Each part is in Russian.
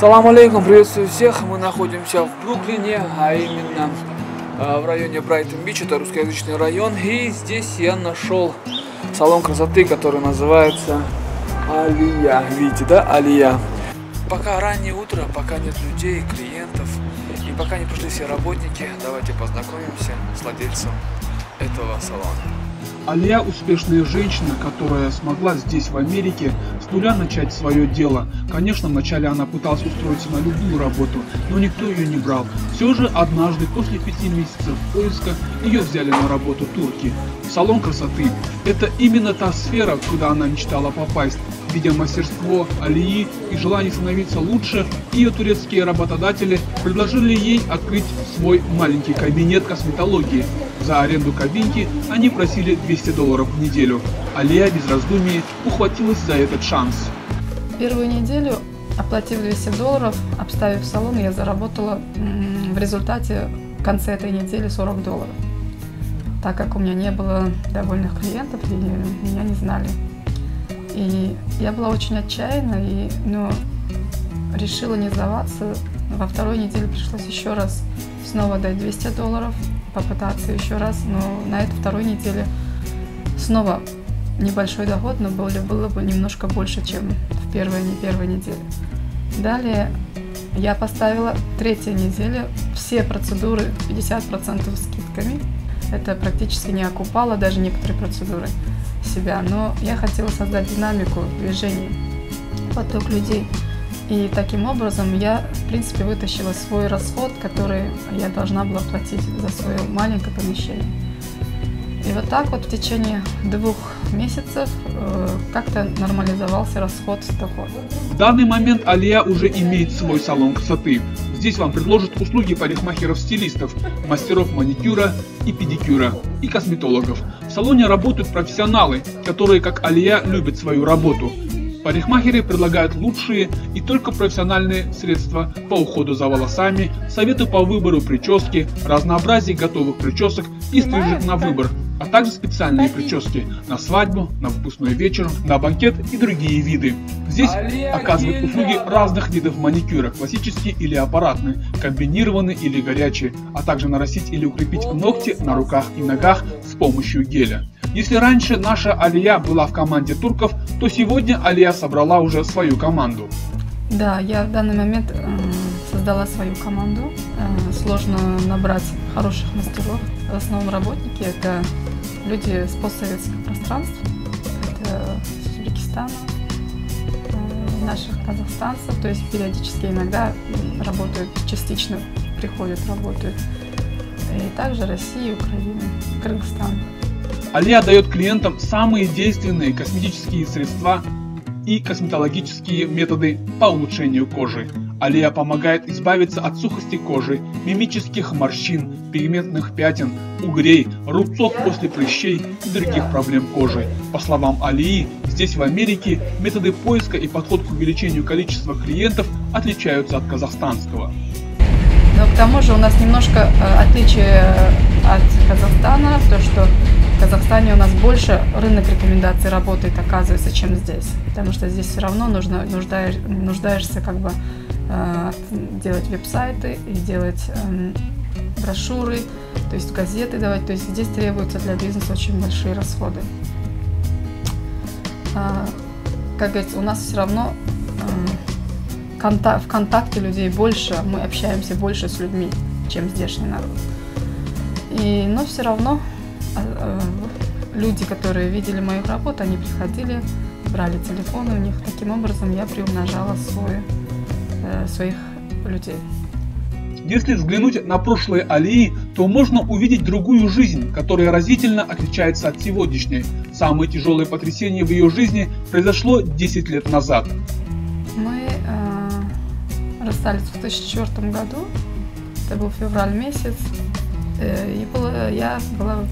Салам алейкум, приветствую всех. Мы находимся в Бруклине, а именно в районе Брайтон-Бич, это русскоязычный район. И здесь я нашел салон красоты, который называется Алия. Видите, да, Алия? Пока раннее утро, пока нет людей, клиентов и пока не пришли все работники, давайте познакомимся с владельцем этого салона. Алия – успешная женщина, которая смогла здесь, в Америке, с нуля начать свое дело. Конечно, вначале она пыталась устроиться на любую работу, но никто ее не брал. Все же однажды, после 5 месяцев поиска, ее взяли на работу турки. Салон красоты – это именно та сфера, куда она мечтала попасть. Видя мастерство Алии и желание становиться лучше, ее турецкие работодатели предложили ей открыть свой маленький кабинет косметологии. За аренду кабинки они просили $200 в неделю. Алия без раздумий ухватилась за этот шанс. Первую неделю, оплатив $200, обставив салон, я заработала в результате в конце этой недели $40. Так как у меня не было довольных клиентов и меня не знали. И я была очень отчаянна, но решила не сдаваться. Во второй неделе пришлось еще раз снова дать $200, попытаться еще раз, но на этой второй неделе снова небольшой доход, но было бы немножко больше, чем в первой неделе. Далее я поставила третья неделя все процедуры 50% скидками. Это практически не окупало даже некоторые процедуры себя, но я хотела создать динамику движения, поток людей. И таким образом я, в принципе, вытащила свой расход, который я должна была платить за свое маленькое помещение. И вот так вот в течение 2 месяцев как-то нормализовался расход с дохода. В данный момент Алия уже имеет свой салон красоты. Здесь вам предложат услуги парикмахеров-стилистов, мастеров маникюра и педикюра и косметологов. В салоне работают профессионалы, которые, как Алия, любят свою работу. Парикмахеры предлагают лучшие и только профессиональные средства по уходу за волосами, советы по выбору прически, разнообразие готовых причесок и стрижек на выбор, а также специальные прически на свадьбу, на выпускной вечер, на банкет и другие виды. Здесь оказывают услуги разных видов маникюра, классические или аппаратные, комбинированные или горячие, а также нарастить или укрепить ногти на руках и ногах с помощью геля. Если раньше наша Алия была в команде турков, то сегодня Алия собрала уже свою команду. Да, я в данный момент создала свою команду. Сложно набрать хороших мастеров. В основном работники – это люди с постсоветского пространства, это с Узбекистана, наших казахстанцев, то есть периодически иногда работают, частично приходят, работают. И также Россия, Украина, Кыргызстан. Алия дает клиентам самые действенные косметические средства и косметологические методы по улучшению кожи. Алия помогает избавиться от сухости кожи, мимических морщин, пигментных пятен, угрей, рубцов после прыщей и других проблем кожи. По словам Алии, здесь в Америке методы поиска и подход к увеличению количества клиентов отличаются от казахстанского. Но к тому же у нас немножко отличие от Казахстана, то что в Казахстане у нас больше рынок рекомендаций работает, оказывается, чем здесь. Потому что здесь все равно нуждаешься как бы делать веб-сайты и делать брошюры, то есть газеты давать. То есть здесь требуются для бизнеса очень большие расходы. Как говорится, у нас все равно в контакте людей больше, мы общаемся больше с людьми, чем здешний народ. Но все равно люди, которые видели мою работу, они приходили, брали телефоны у них. Таким образом я приумножала своих людей. Если взглянуть на прошлое Алии, то можно увидеть другую жизнь, которая разительно отличается от сегодняшней. Самое тяжелое потрясение в ее жизни произошло 10 лет назад. Мы расстались в 2004 году, это был февраль месяц, и я была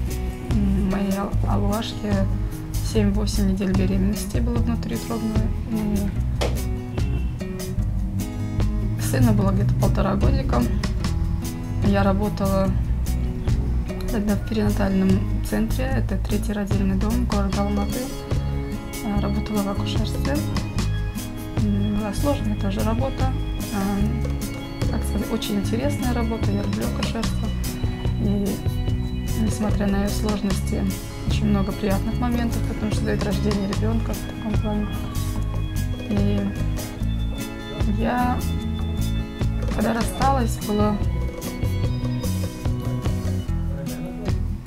в моей Алуашке 7-8 недель беременности было внутриутробное. Сыну было где-то 1,5 годика. Я работала тогда в перинатальном центре, это 3-й родильный дом, город Алматы. Работала в акушерстве. Была сложная тоже работа. как сказать, очень интересная работа, я люблю акушерство. И несмотря на ее сложности, очень много приятных моментов, потому что дает рождение ребенка в таком плане. И я, когда рассталась, было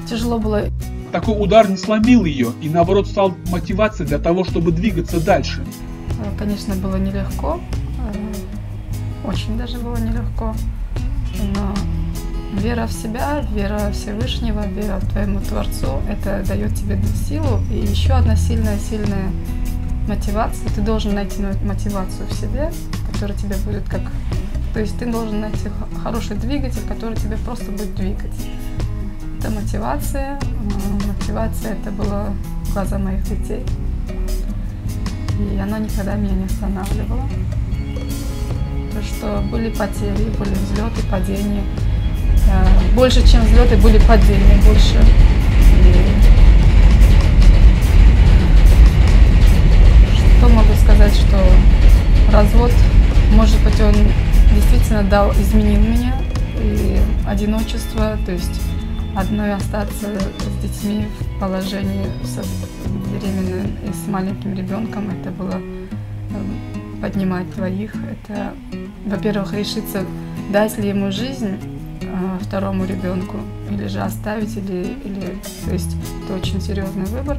тяжело было. Такой удар не сломил ее и наоборот стал мотивацией для того, чтобы двигаться дальше. Конечно, было нелегко, очень даже было нелегко, но вера в себя, вера в Всевышнего, вера в твоему Творцу, это дает тебе силу. И еще одна сильная мотивация. Ты должен найти мотивацию в себе, которая тебе будет как... То есть ты должен найти хороший двигатель, который тебя просто будет двигать. Это мотивация. Мотивация это было глаза моих детей. И она никогда меня не останавливала. То, что были потери, были взлеты, падения. Больше, чем взлеты, были падения больше. И что могу сказать, что развод, может быть, он действительно изменил меня. И одиночество, то есть одной остаться с детьми в положении беременной и с маленьким ребенком, это было поднимать двоих. Это, во-первых, решиться, дать ли ему жизнь второму ребенку, или же оставить, или то есть это очень серьезный выбор.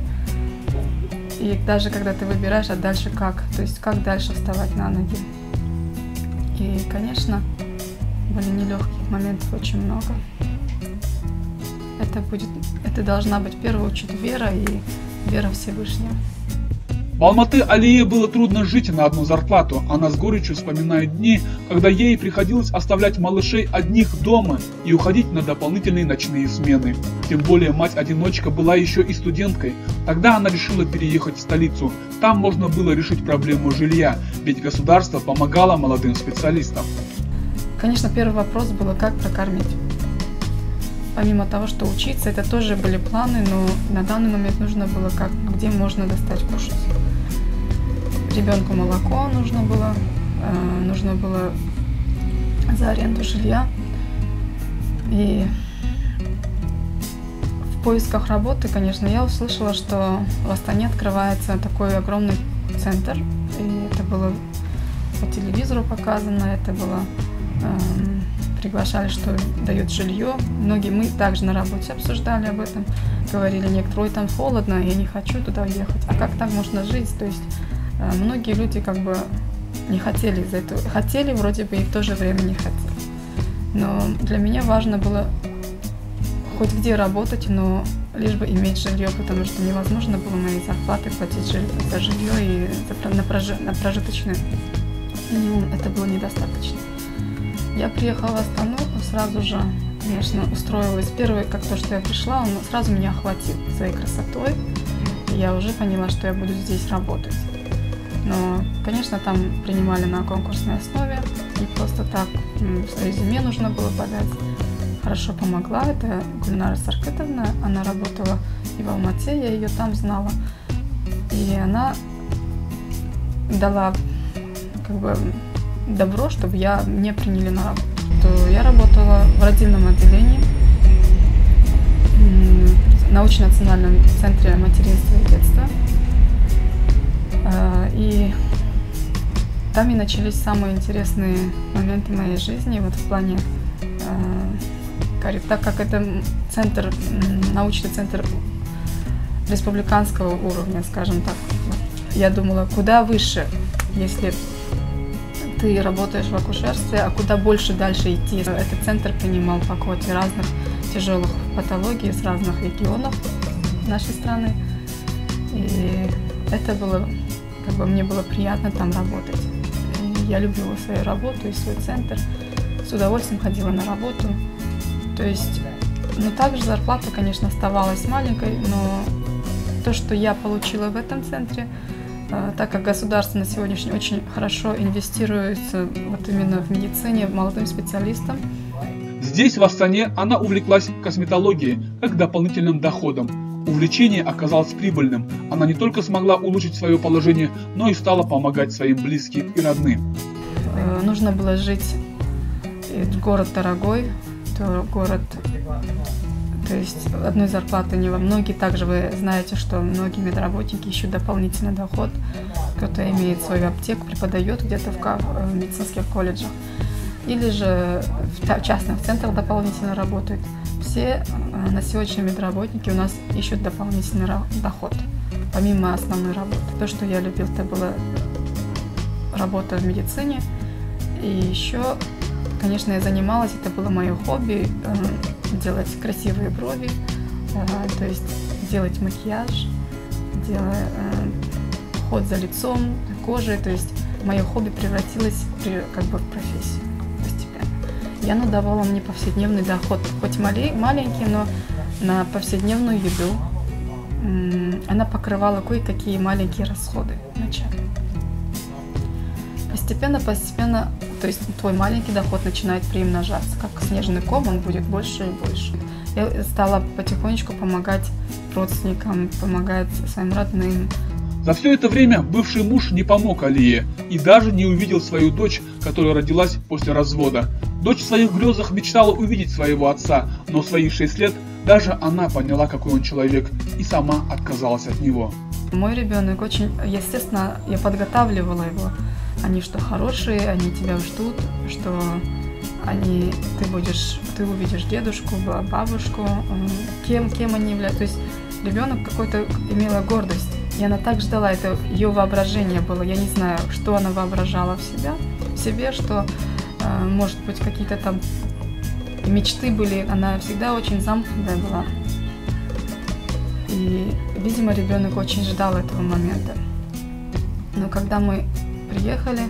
И даже когда ты выбираешь, а дальше как, то есть как дальше вставать на ноги. И, конечно, были нелегких моментов очень много. Это должна быть в первую очередь вера и вера Всевышнего. В Алматы Алие было трудно жить на одну зарплату. Она с горечью вспоминает дни, когда ей приходилось оставлять малышей одних дома и уходить на дополнительные ночные смены. Тем более мать-одиночка была еще и студенткой. Тогда она решила переехать в столицу. Там можно было решить проблему жилья, ведь государство помогало молодым специалистам. Конечно, первый вопрос был, как прокормить. Помимо того, что учиться, это тоже были планы, но на данный момент нужно было, где можно достать кушать. Ребенку молоко нужно было за аренду жилья. И в поисках работы, конечно, я услышала, что в Астане открывается такой огромный центр. И это было по телевизору показано, это было... приглашали, что дают жилье. Многие мы также на работе обсуждали об этом. Говорили некоторые, ой, там холодно, я не хочу туда ехать. А как так можно жить? То есть многие люди как бы не хотели из-за этого. Хотели вроде бы и в то же время не хотели. Но для меня важно было хоть где работать, но лишь бы иметь жилье, потому что невозможно было моей зарплаты платить за жилье и на прожиточный минимум. Это было недостаточно. Я приехала в Астану, сразу же, конечно, устроилась. Первый, как то, что я пришла, он сразу меня охватил своей красотой. И я уже поняла, что я буду здесь работать. Но, конечно, там принимали на конкурсной основе. Не просто так резюме нужно было подать. Хорошо помогла. Это Гульнара Саркытовна. Она работала и в Алмате, я ее там знала. И она дала как бы добро, чтобы меня приняли на работу. Я работала в родильном отделении, в научно-национальном центре материнства и детства. И там и начались самые интересные моменты моей жизни, вот в плане, так как это научный центр республиканского уровня, скажем так. Я думала, куда выше, если ты работаешь в акушерстве, а куда больше дальше идти. Этот центр принимал по квоте разных тяжелых патологий с разных регионов нашей страны. И это было, как бы мне было приятно там работать. И я любила свою работу и свой центр. С удовольствием ходила на работу. То есть, также зарплата, конечно, оставалась маленькой, но то, что я получила в этом центре, так как государство на сегодняшний день очень хорошо инвестируется вот именно в медицине, молодым специалистам. Здесь, в Астане, она увлеклась косметологией как дополнительным доходом. Увлечение оказалось прибыльным. Она не только смогла улучшить свое положение, но и стала помогать своим близким и родным. нужно было жить, город дорогой, то город, то есть одной зарплаты не во многие. Также вы знаете, что многие медработники ищут дополнительный доход. Кто-то имеет свою аптеку, преподает где-то в медицинских колледжах. Или же в частных центрах дополнительно работают. Все на сегодня медработники у нас ищут дополнительный доход, помимо основной работы. То, что я любил, это была работа в медицине. И еще, конечно, я занималась, это было мое хобби, делать красивые брови, то есть делать макияж, делать уход за лицом, кожей. То есть мое хобби превратилось как бы в профессию постепенно. И оно давало мне повседневный доход, хоть маленький, но на повседневную еду. Она покрывала кое-какие маленькие расходы вначале. Постепенно, то есть твой маленький доход начинает приумножаться, как снежный ком, он будет больше и больше. Я стала потихонечку помогать родственникам, помогать своим родным. За все это время бывший муж не помог Алие и даже не увидел свою дочь, которая родилась после развода. Дочь в своих грезах мечтала увидеть своего отца, но в свои 6 лет даже она поняла, какой он человек, и сама отказалась от него. Мой ребенок очень, естественно, я подготавливала его. Они что хорошие, они тебя ждут, что ты увидишь дедушку, бабушку, кем они являются. То есть ребенок какой-то имела гордость. И она так ждала, это ее воображение было. Я не знаю, что она воображала в себе, что, может быть, какие-то там мечты были. Она всегда очень замкнутая была. И, видимо, ребенок очень ждал этого момента. Но когда мы приехали,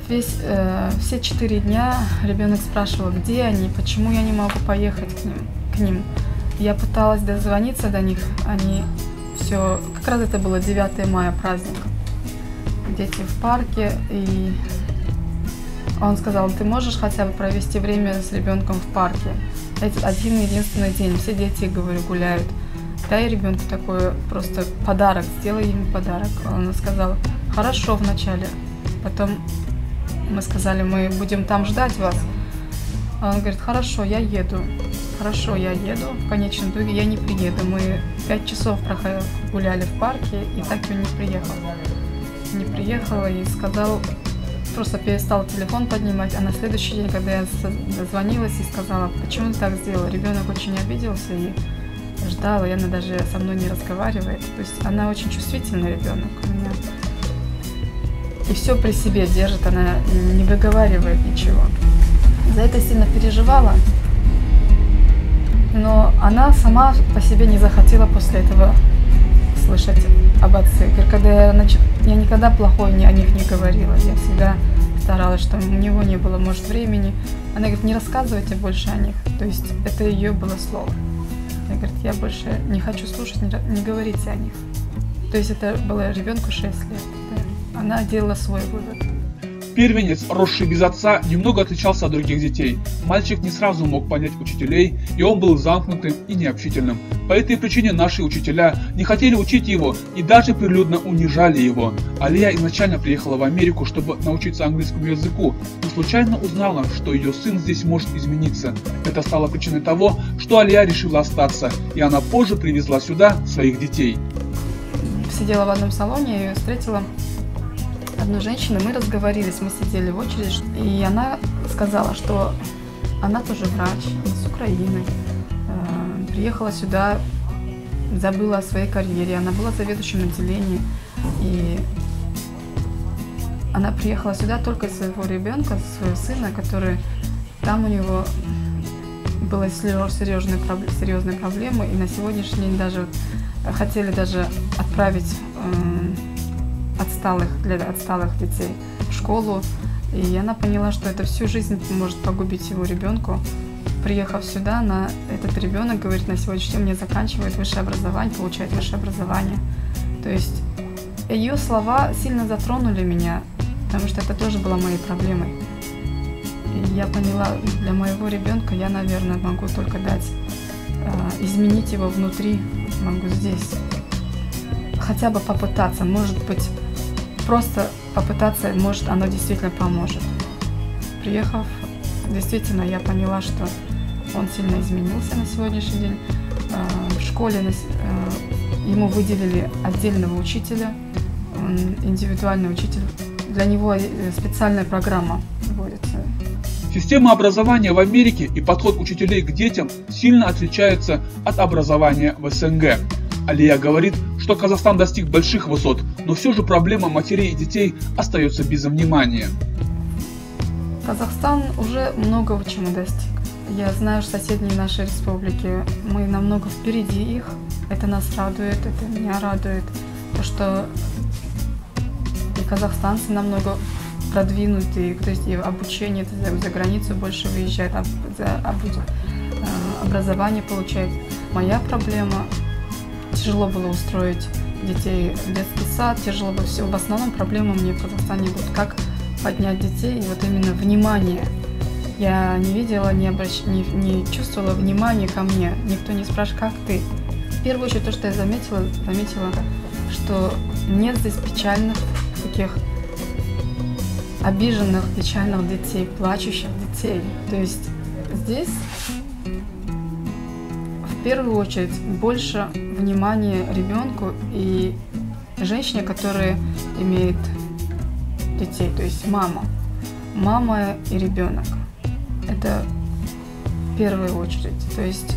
все 4 дня ребенок спрашивал, где они, почему я не могу поехать к ним. Я пыталась дозвониться до них, они все, как раз это было 9 мая, праздник. Дети в парке, и он сказал, ты можешь хотя бы провести время с ребенком в парке? Это один-единственный день, все дети, говорю, гуляют. Дай ребенку такой просто подарок, сделай ему подарок. Он сказал, хорошо вначале, потом мы сказали, мы будем там ждать вас. Он говорит, хорошо, я еду. Хорошо, я еду. В конечном итоге я не приеду. Мы 5 часов гуляли в парке, и так и не приехал. Не приехала и сказал, просто перестал телефон поднимать. А на следующий день, когда я дозвонилась и сказала, почему ты так сделала, ребенок очень обиделся и ждала, и она даже со мной не разговаривает. То есть она очень чувствительный ребенок у меня. И все при себе держит, она не выговаривает ничего. За это сильно переживала. Но она сама по себе не захотела после этого слышать об отце. Когда я никогда плохого о них не говорила. Я всегда старалась, что у него не было, может, времени. Она говорит, не рассказывайте больше о них. То есть это ее было слово. Я говорю, я больше не хочу слушать, не говорите о них. То есть это было ребенку 6 лет. Она делала свой вывод. Первенец, росший без отца, немного отличался от других детей. Мальчик не сразу мог понять учителей, и он был замкнутым и необщительным. По этой причине наши учителя не хотели учить его и даже прилюдно унижали его. Алия изначально приехала в Америку, чтобы научиться английскому языку, но случайно узнала, что ее сын здесь может измениться. Это стало причиной того, что Алия решила остаться, и она позже привезла сюда своих детей. Сидела в одном салоне, я ее встретила. Одну женщину, мы разговорились, мы сидели в очередь, и она сказала, что она тоже врач, с Украины, приехала сюда, забыла о своей карьере, она была заведующим отделением, и она приехала сюда только из своего ребенка, своего сына, который там у него была серьезная проблема, и на сегодняшний день даже хотели даже отправить для отсталых детей в школу. И она поняла, что это всю жизнь может погубить его ребенку. Приехав сюда, этот ребенок говорит, на сегодняшний день мне заканчивает высшее образование, получает высшее образование. То есть ее слова сильно затронули меня, потому что это тоже было моей проблемой. И я поняла, для моего ребенка я, наверное, могу только дать, изменить его внутри, могу здесь. Хотя бы попытаться, может быть, просто попытаться, может, оно действительно поможет. Приехав, действительно, я поняла, что он сильно изменился на сегодняшний день. В школе ему выделили отдельного учителя, индивидуальный учитель. Для него специальная программа вводится. Система образования в Америке и подход учителей к детям сильно отличаются от образования в СНГ. Алия говорит, что Казахстан достиг больших высот, но все же проблема матерей и детей остается без внимания. Казахстан уже многого чему достиг. Я знаю, что соседние наши республики, мы намного впереди их. Это нас радует, это меня радует. То, что и казахстанцы намного продвинутые, то есть и обучение за границу больше выезжает, образование получает. Моя проблема — тяжело было устроить детей в детский сад, тяжело было все. В основном проблема мне в Казахстане будет, как поднять детей, и вот именно внимание. Я не видела, не чувствовала внимания ко мне. Никто не спрашивает, как ты. В первую очередь, то, что я заметила, что нет здесь печальных, таких обиженных, печальных детей, плачущих детей. То есть здесь в первую очередь больше внимания ребенку и женщине, которая имеет детей, то есть мама и ребенок. Это в первую очередь. То есть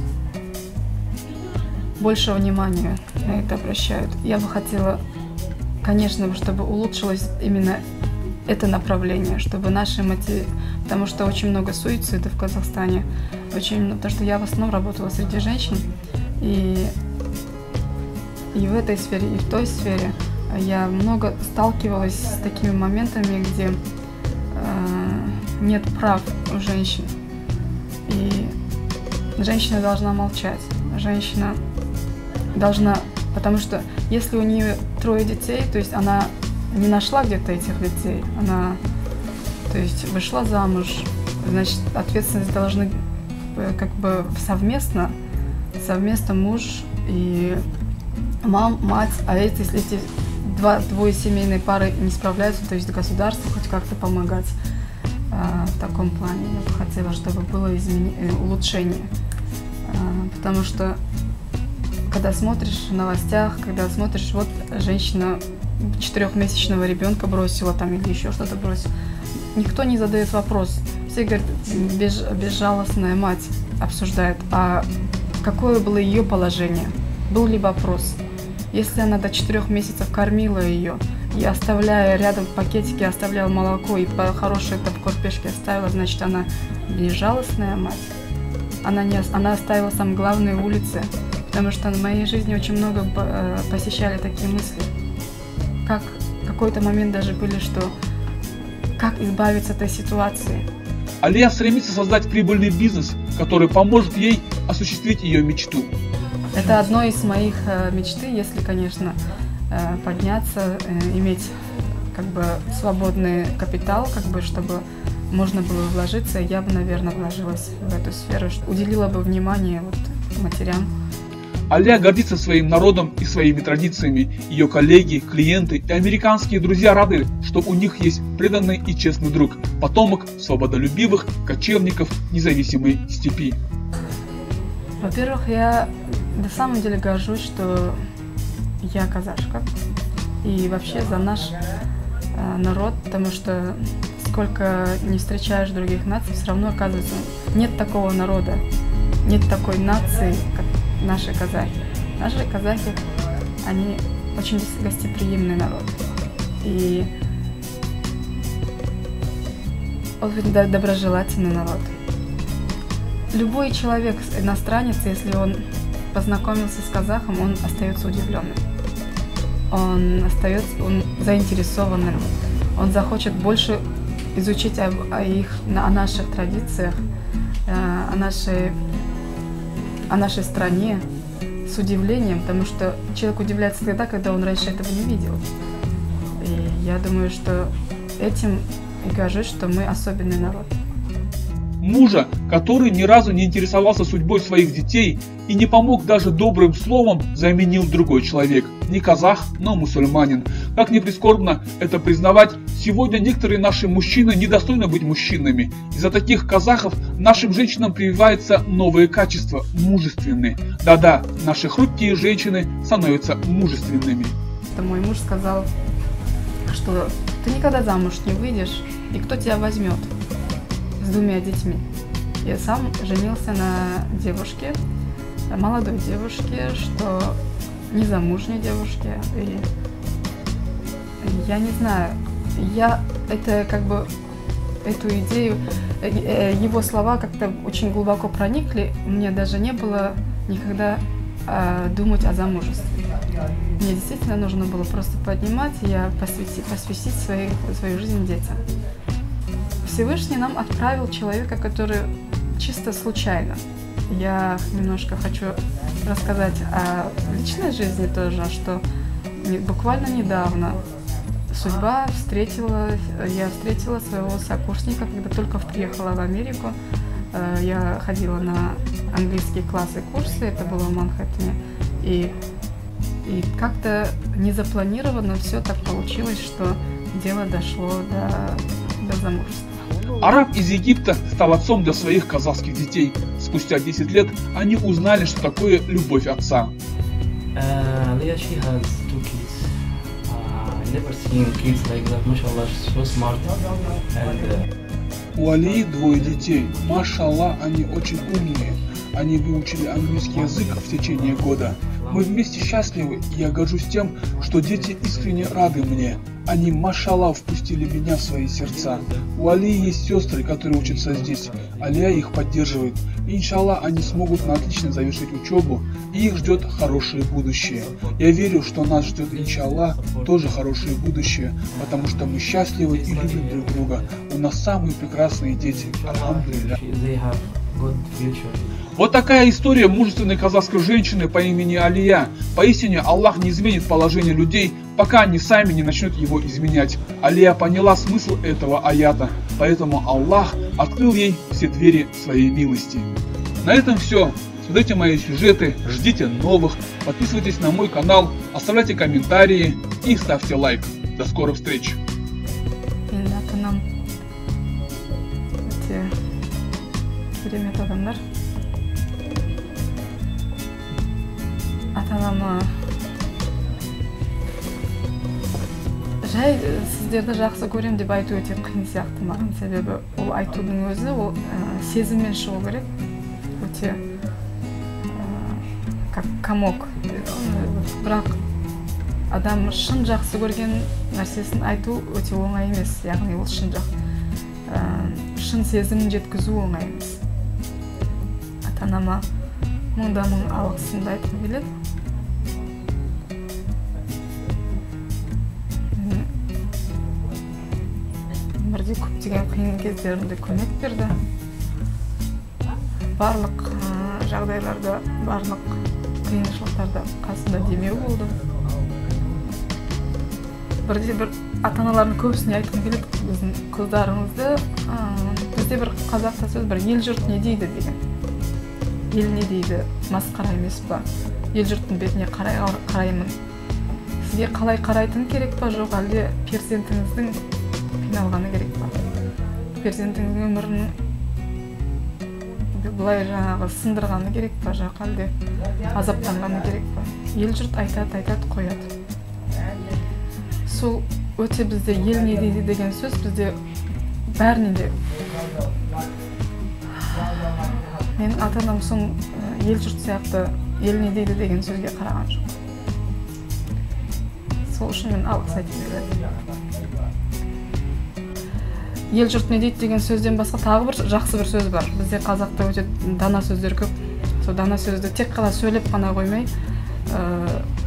больше внимания на это обращают. Я бы хотела, конечно, чтобы улучшилось именно это направление, чтобы наши матери, потому что очень много суицидов в Казахстане, потому что я в основном работала среди женщин, и в этой сфере, и в той сфере я много сталкивалась с такими моментами, где нет прав у женщин, и женщина должна молчать, женщина должна, потому что если у нее 3 детей, то есть она не нашла где-то этих детей, она, то есть, вышла замуж, значит, ответственность должны как бы совместно муж и мать, а если эти двое семейной пары не справляются, то есть государство хоть как-то помогать в таком плане. Я бы хотела, чтобы было улучшение, потому что когда смотришь в новостях, когда смотришь, вот женщина 4-месячного ребенка бросила там или еще что-то бросила, никто не задает вопрос. Все говорят, безжалостная мать обсуждает, а какое было ее положение, был ли вопрос. Если она до 4 месяцев кормила ее и оставляя рядом в пакетике, оставляла молоко и по хорошей там корпешке оставила, значит, она безжалостная мать. Она оставила самые главные улицы, потому что в моей жизни очень много посещали такие мысли. Как в какой-то момент даже были, что как избавиться от этой ситуации. Алия стремится создать прибыльный бизнес, который поможет ей осуществить ее мечту. Это одно из моих мечты, если, конечно, подняться, иметь как бы свободный капитал, как бы, чтобы можно было вложиться, я бы, наверное, вложилась в эту сферу, уделила бы внимание вот матерям. Алия гордится своим народом и своими традициями. Ее коллеги, клиенты и американские друзья рады, что у них есть преданный и честный друг, потомок свободолюбивых кочевников независимой степи. Во-первых, я на самом деле горжусь, что я казашка. И вообще за наш народ, потому что сколько не встречаешь других наций, все равно оказывается, нет такого народа, нет такой нации, как наши казахи. Наши казахи, они очень гостеприимный народ. И очень доброжелательный народ. Любой человек, иностранец, если он познакомился с казахом, он остается удивленным. Он заинтересованным. Он захочет больше изучить о наших традициях, о нашей стране с удивлением, потому что человек удивляется тогда, когда он раньше этого не видел. И я думаю, что этим и горжусь, что мы особенный народ. Мужа, который ни разу не интересовался судьбой своих детей и не помог даже добрым словом, заменил другой человек. Не казах, но мусульманин. Как ни прискорбно это признавать, сегодня некоторые наши мужчины недостойны быть мужчинами. Из-за таких казахов нашим женщинам прививаются новые качества, мужественные. Да-да, наши хрупкие женщины становятся мужественными. Мой муж сказал, что ты никогда замуж не выйдешь, и кто тебя возьмет с 2 детьми. Я сам женился на девушке, молодой девушке, что незамужней девушке. И я не знаю, это как бы эту идею, его слова как-то очень глубоко проникли. Мне даже не было никогда думать о замужестве. Мне действительно нужно было просто поднимать и посвятить свою жизнь детям. Всевышний нам отправил человека, который чисто случайно. Я немножко хочу рассказать о личной жизни тоже, что буквально недавно судьба я встретила своего сокурсника, когда только приехала в Америку. Я ходила на английские классы, курсы, это было в Манхэттене. И как-то незапланированно все так получилось, что дело дошло до замужества. Араб из Египта стал отцом для своих казахских детей. Спустя 10 лет они узнали, что такое любовь отца. У Алии 2 детей. Машаллах, они очень умные. Они выучили английский язык в течение года. Мы вместе счастливы, и я горжусь тем, что дети искренне рады мне. Они, машаллах, впустили меня в свои сердца. У Алии есть сестры, которые учатся здесь. Алия их поддерживает. И, иншаллах, они смогут на отлично завершить учебу, и их ждет хорошее будущее. Я верю, что нас ждет, иншаллах, тоже хорошее будущее, потому что мы счастливы и любим друг друга. У нас самые прекрасные дети. Альхамдулилля. Вот такая история мужественной казахской женщины по имени Алия. Поистине Аллах не изменит положение людей, пока они сами не начнут его изменять. Алия поняла смысл этого аята, поэтому Аллах открыл ей все двери своей милости. На этом все. Смотрите мои сюжеты, ждите новых, подписывайтесь на мой канал, оставляйте комментарии и ставьте лайк. До скорых встреч! Ата-анама жай сіздерді жақсы көрем деп айту өте қиын сияқты маған, себебі ол айтудың өзі ол сезіммен шығу керек, өте как комок. Бірақ адам шын жақсы көрген нәрсесін айту өте оңай емес, яғни ол шын сезімін жеткізу оңай емес. Ата-анама мың алғысымды айтқым келеді. Өмірде көптеген қиын кездерінде көмек берді. Барлық жағдайларда, барлық қиыншылықтарда қасында демеу болды. Бірде бір ата-аналардың көбісіне айтқым келеді, біздің қыздарыңызды, бізде бір қазақта сөз бар, ел жұрт не дейді деген. Ел не дейді, масқара емес па? Ел жұрттың бетіне қараймын. Сізге қалай қарайтын керек па, жоқ әлде перзентіңіздің қиналғаны керек па? Перзентіңіздің өмірін бұлай жаңағы сындырғаны керек па, жоқ әлде азаптанғаны керек па? Ел жұрт айтады, қояды. Сол өте бізде ел не дейді деген сөз бізде бәріне де. Мен ата-анам соң ел жұрт сияқты ел не дейді деген сөзге қараған жоқ. Сол үшін мен алғыс айтып беремін. Ел жұрт не дейді деген сөзден басқа тағы бір жақсы бір сөз бар. Бізде қазақта өте дана сөздер көп. Сол дана сөзді тек қана сөйлеп қана қоймай,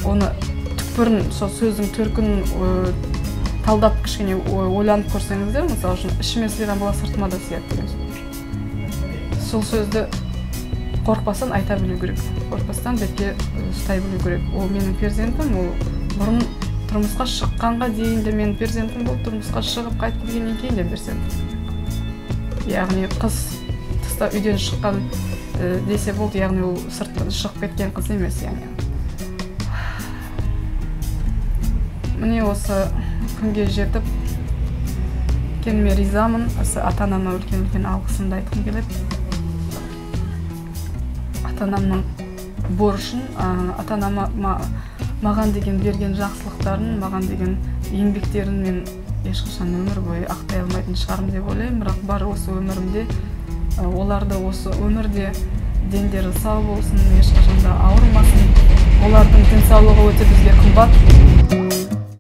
оны түкпірін, сол сөздің төркінін талдап кішкене ойланып көрсеңіздер, мысалы үшін ішіме сыйған бала сыртыма да сыяды деген сөз. Сол сөзді қорықпастан айта білу керек, қорықпастан бетке ұстай білу керек. Ол менің перзентім, ол бұрын тұрмысқа шыққанға дейін де менің перзентім болып, тұрмысқа шығып қайтып келгеннен кейін де перзентім. Яғни қыз тыста үйден шыққан десе болды, яғни ол сырттан шығып кеткен қыз емес, яғни. міне осы күнге жетіп келгеніме ризамын. Ата-анама үлкен алғысымды айтқым келеді. Ата-анамның борышын, ата-анама маған деген берген жақсылықтарын, маған деген еңбектерін мен ешқашан өмір бойы ақтай алмайтын шығармын деп ойлаймын. Бірақ бар осы өмірімде, оларды осы өмірде дендері сау болсын, ешқашан да ауырмасын. Олардың денсаулығы өте бізге қымбат.